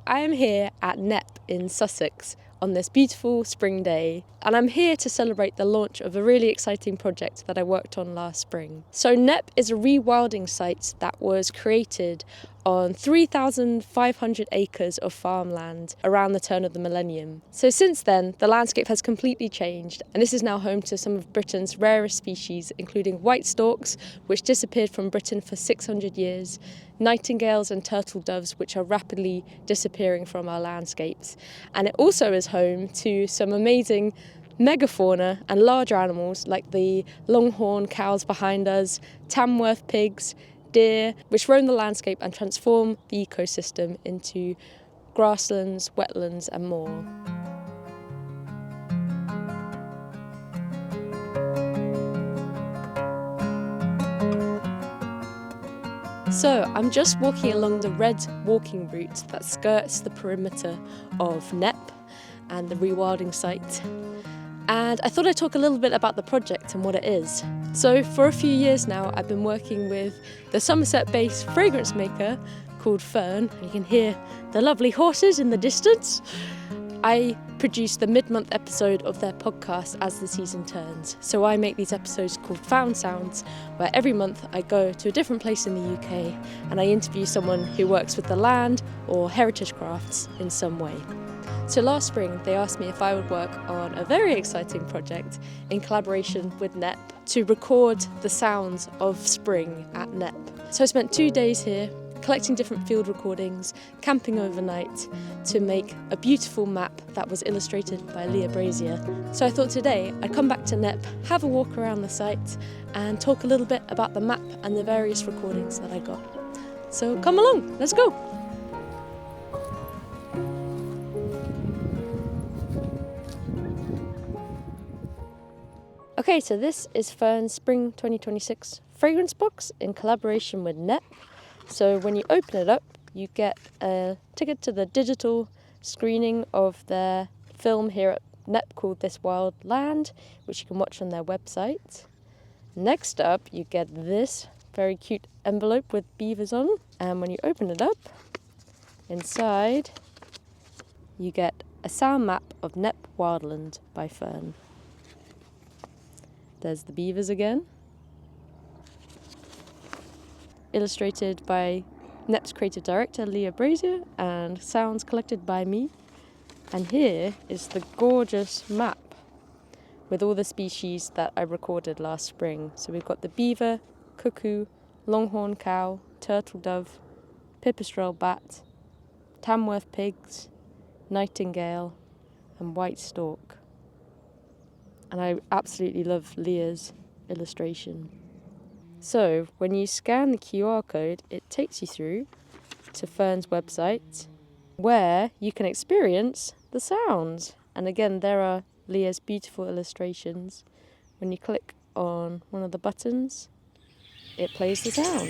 I am here at Knepp in Sussex on this beautiful spring day, and I'm here to celebrate the launch of a really exciting project that I worked on last spring. So Knepp is a rewilding site that was created on 3,500 acres of farmland around the turn of the millennium. So since then, the landscape has completely changed, and this is now home to some of Britain's rarest species, including white storks, which disappeared from Britain for 600 years, nightingales and turtle doves, which are rapidly disappearing from our landscapes. And it also is home to some amazing megafauna and larger animals like the longhorn cows behind us, Tamworth pigs, deer, which roam the landscape and transform the ecosystem into grasslands, wetlands and more. So I'm just walking along the red walking route that skirts the perimeter of Knepp and the rewilding site. And I thought I'd talk a little bit about the project and what it is. So for a few years now, I've been working with the Somerset-based fragrance maker called Ffern. You can hear the lovely horses in the distance. I produce the mid-month episode of their podcast as the season turns. So I make these episodes called Found Sounds, where every month I go to a different place in the UK and I interview someone who works with the land or heritage crafts in some way. So last spring they asked me if I would work on a very exciting project in collaboration with Knepp to record the sounds of spring at Knepp. So I spent 2 days here collecting different field recordings, camping overnight to make a beautiful map that was illustrated by Lia Brazier. So I thought today I'd come back to Knepp, have a walk around the site and talk a little bit about the map and the various recordings that I got. So come along, let's go! Okay, so this is Ffern's Spring 2026 fragrance box in collaboration with Knepp. So when you open it up, you get a ticket to the digital screening of their film here at Knepp called This Wildland, which you can watch on their website. Next up, you get this very cute envelope with beavers on. And when you open it up, inside, you get a sound map of Knepp Wildland by Ffern. There's the beavers again. Illustrated by Knepp's creative director Lia Brazier and sounds collected by me. And here is the gorgeous map with all the species that I recorded last spring. So we've got the beaver, cuckoo, longhorn cow, turtle dove, pipistrelle bat, Tamworth pigs, nightingale and white stork. And I absolutely love Lia's illustration. So when you scan the QR code, it takes you through to Ffern's website where you can experience the sounds. And again, there are Lia's beautiful illustrations. When you click on one of the buttons, it plays the sound.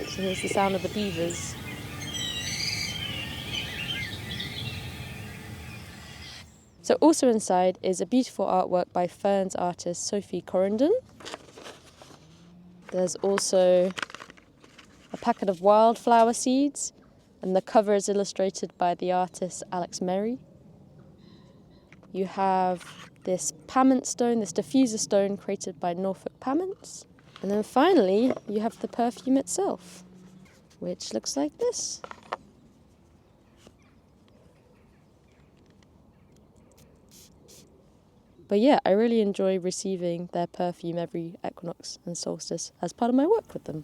So here's the sound of the beavers. So also inside is a beautiful artwork by Ffern's artist Sophie Correndon. There's also a packet of wildflower seeds, and the cover is illustrated by the artist Alex Merry. You have this pament stone, this diffuser stone created by Norfolk Paments. And then finally, you have the perfume itself, which looks like this. But yeah, I really enjoy receiving their perfume every equinox and solstice as part of my work with them.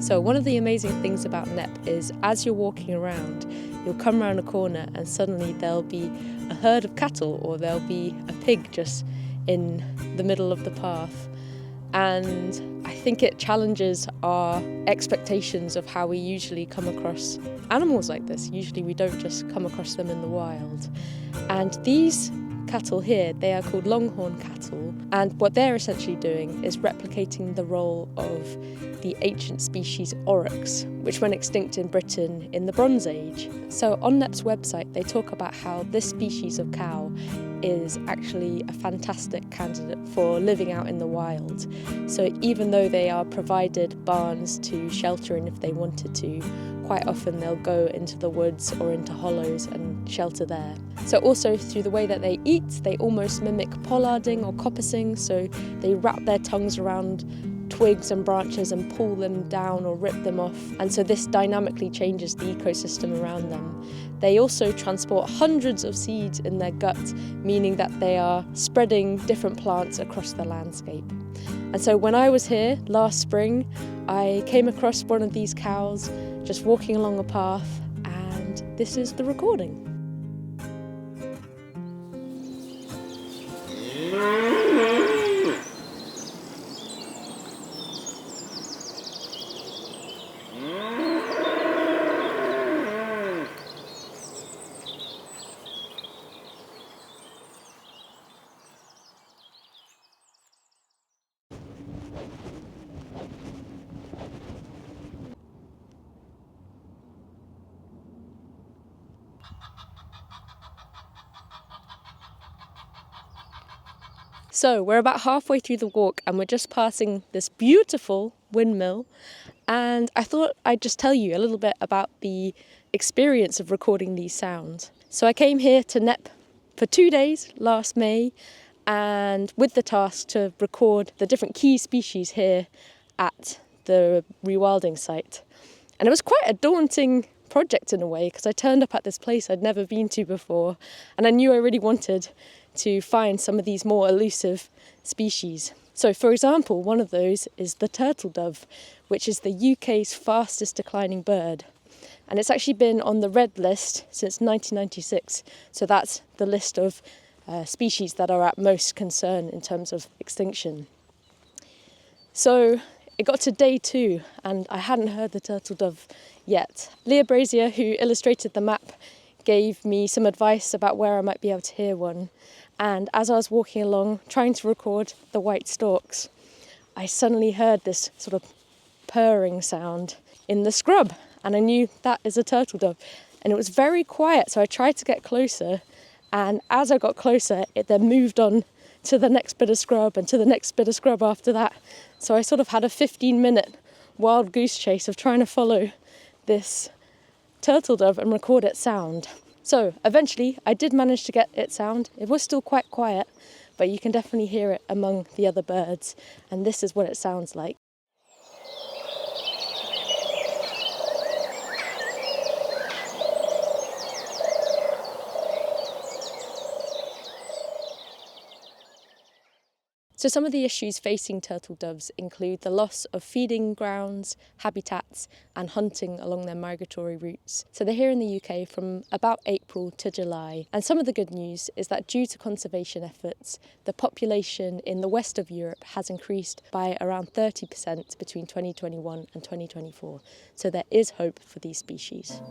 So one of the amazing things about Knepp is as you're walking around, you'll come around a corner and suddenly there'll be a herd of cattle or there'll be a pig just in the middle of the path. And I think it challenges our expectations of how we usually come across animals like this. Usually we don't just come across them in the wild. And these cattle here, they are called longhorn cattle. And what they're essentially doing is replicating the role of the ancient species aurochs, which went extinct in Britain in the Bronze Age. So on Knepp's website, they talk about how this species of cow is actually a fantastic candidate for living out in the wild. So even though they are provided barns to shelter in if they wanted to, quite often they'll go into the woods or into hollows and shelter there. So also through the way that they eat, they almost mimic pollarding or coppicing, so they wrap their tongues around twigs and branches and pull them down or rip them off, and so this dynamically changes the ecosystem around them. They also transport hundreds of seeds in their gut, meaning that they are spreading different plants across the landscape. And so when I was here last spring, I came across one of these cows just walking along a path, and this is the recording. So we're about halfway through the walk and we're just passing this beautiful windmill, and I thought I'd just tell you a little bit about the experience of recording these sounds. So I came here to Knepp for 2 days last May, and with the task to record the different key species here at the Rewilding site. And it was quite a daunting project in a way, because I turned up at this place I'd never been to before, and I knew I really wanted to find some of these more elusive species. So for example, one of those is the turtle dove, which is the UK's fastest declining bird. And it's actually been on the red list since 1996, so that's the list of species that are at most concern in terms of extinction. So it got to day 2 and I hadn't heard the turtle dove yet. Lia Brazier, who illustrated the map, gave me some advice about where I might be able to hear one. And as I was walking along, trying to record the white storks, I suddenly heard this sort of purring sound in the scrub. And I knew that is a turtle dove. And it was very quiet, so I tried to get closer. And as I got closer, it then moved on to the next bit of scrub and to the next bit of scrub after that. So I sort of had a 15-minute wild goose chase of trying to follow this turtle dove and record its sound. So eventually I did manage to get its sound. It was still quite quiet, but you can definitely hear it among the other birds, and this is what it sounds like. So some of the issues facing turtle doves include the loss of feeding grounds, habitats and hunting along their migratory routes. So they're here in the UK from about April to July. And some of the good news is that due to conservation efforts, the population in the west of Europe has increased by around 30% between 2021 and 2024. So there is hope for these species.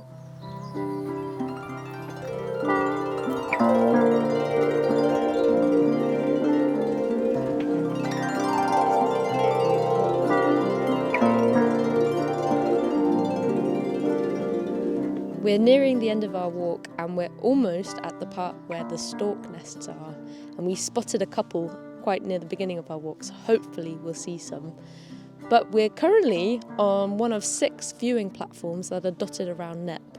We're nearing the end of our walk and we're almost at the part where the stork nests are, and we spotted a couple quite near the beginning of our walk, so hopefully we'll see some. But we're currently on one of 6 viewing platforms that are dotted around Knepp,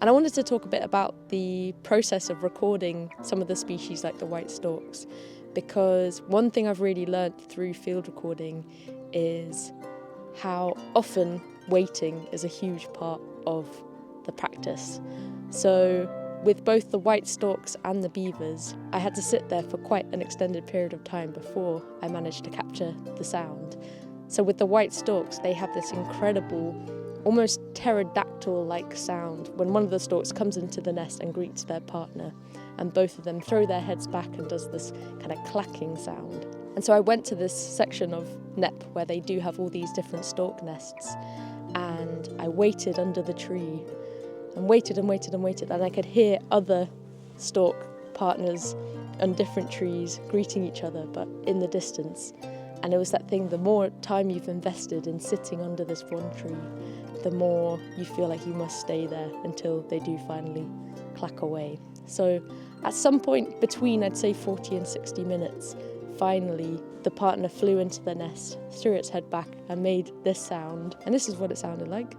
and I wanted to talk a bit about the process of recording some of the species like the white storks, because one thing I've really learnt through field recording is how often waiting is a huge part of the practice. So with both the white storks and the beavers, I had to sit there for quite an extended period of time before I managed to capture the sound. So with the white storks, they have this incredible, almost pterodactyl-like sound when one of the storks comes into the nest and greets their partner, and both of them throw their heads back and does this kind of clacking sound. And so I went to this section of Knepp where they do have all these different stork nests, and I waited under the tree and waited and waited and waited, and I could hear other stork partners on different trees greeting each other, but in the distance. And it was that thing, the more time you've invested in sitting under this one tree, the more you feel like you must stay there until they do finally clack away. So At some point between, I'd say, 40 and 60 minutes, finally the partner flew into the nest, threw its head back and made this sound. And this is what it sounded like.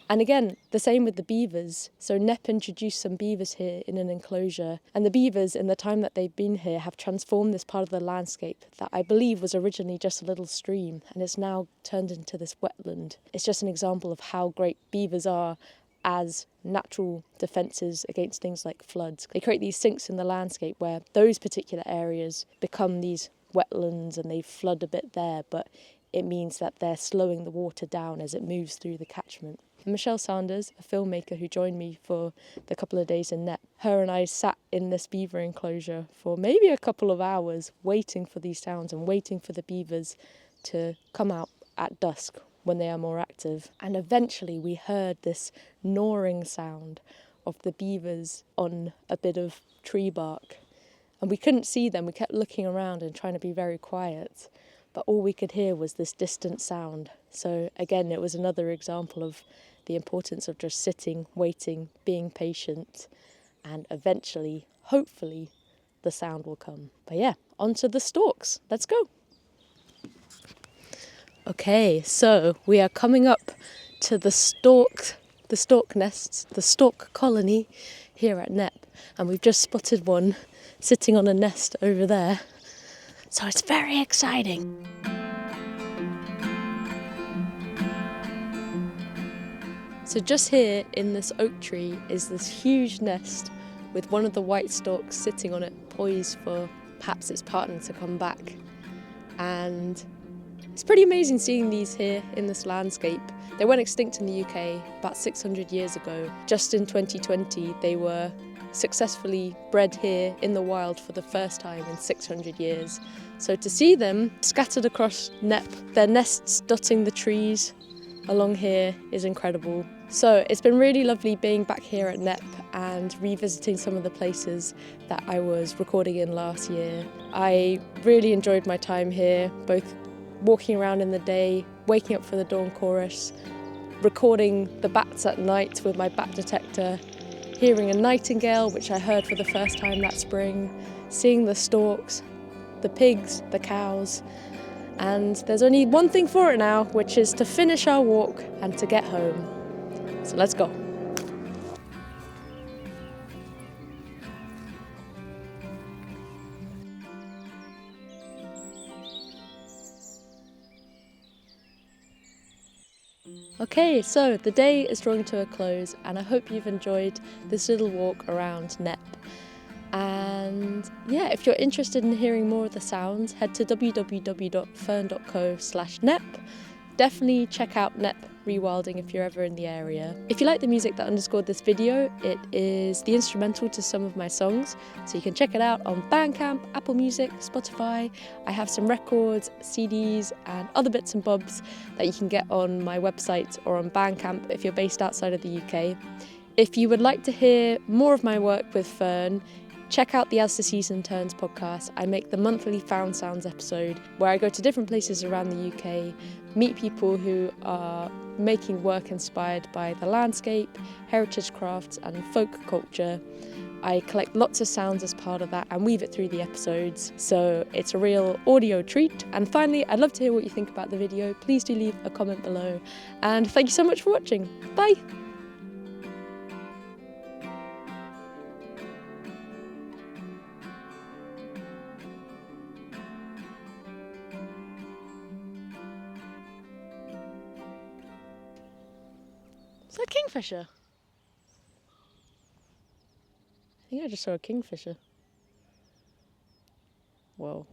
And again, the same with the beavers. So Knepp introduced some beavers here in an enclosure, and the beavers, in the time that they've been here, have transformed this part of the landscape that I believe was originally just a little stream, and it's now turned into this wetland. It's just an example of how great beavers are as natural defences against things like floods. They create these sinks in the landscape where those particular areas become these wetlands and they flood a bit there, but it means that they're slowing the water down as it moves through the catchment. Michelle Sanders, a filmmaker who joined me for the couple of days in Knepp, her and I sat in this beaver enclosure for maybe a couple of hours waiting for these sounds and waiting for the beavers to come out at dusk when they are more active. And eventually we heard this gnawing sound of the beavers on a bit of tree bark. And we couldn't see them, we kept looking around and trying to be very quiet, but all we could hear was this distant sound. So again, it was another example of the importance of just sitting, waiting, being patient, and eventually, hopefully, the sound will come. But yeah, on to the storks. Let's go. Okay, so we are coming up to the stork nests, the stork colony here at Knepp, and we've just spotted one sitting on a nest over there. So it's very exciting. So just here in this oak tree is this huge nest with one of the white storks sitting on it, poised for perhaps its partner to come back. And it's pretty amazing seeing these here in this landscape. They went extinct in the UK about 600 years ago. Just in 2020, they were successfully bred here in the wild for the first time in 600 years. So to see them scattered across Knepp, their nests dotting the trees along here is incredible. So it's been really lovely being back here at Knepp and revisiting some of the places that I was recording in last year. I really enjoyed my time here, both walking around in the day, waking up for the dawn chorus, recording the bats at night with my bat detector, hearing a nightingale, which I heard for the first time that spring, seeing the storks, the pigs, the cows. And there's only one thing for it now, which is to finish our walk and to get home. So let's go. Okay, so the day is drawing to a close and I hope you've enjoyed this little walk around Knepp. And yeah, if you're interested in hearing more of the sounds, head to www.ffern.co/Knepp. Definitely check out Knepp Rewilding if you're ever in the area. If you like the music that underscored this video, it is the instrumental to some of my songs, so you can check it out on Bandcamp, Apple Music, Spotify. I have some records, CDs and other bits and bobs that you can get on my website or on Bandcamp if you're based outside of the UK. If you would like to hear more of my work with Ffern, check out the As the Season Turns podcast. I make the monthly Found Sounds episode where I go to different places around the UK, meet people who are making work inspired by the landscape, heritage crafts and folk culture. I collect lots of sounds as part of that and weave it through the episodes, so it's a real audio treat. And finally, I'd love to hear what you think about the video. Please do leave a comment below, and thank you so much for watching. Bye! Is that a kingfisher? I think I just saw a kingfisher. Whoa.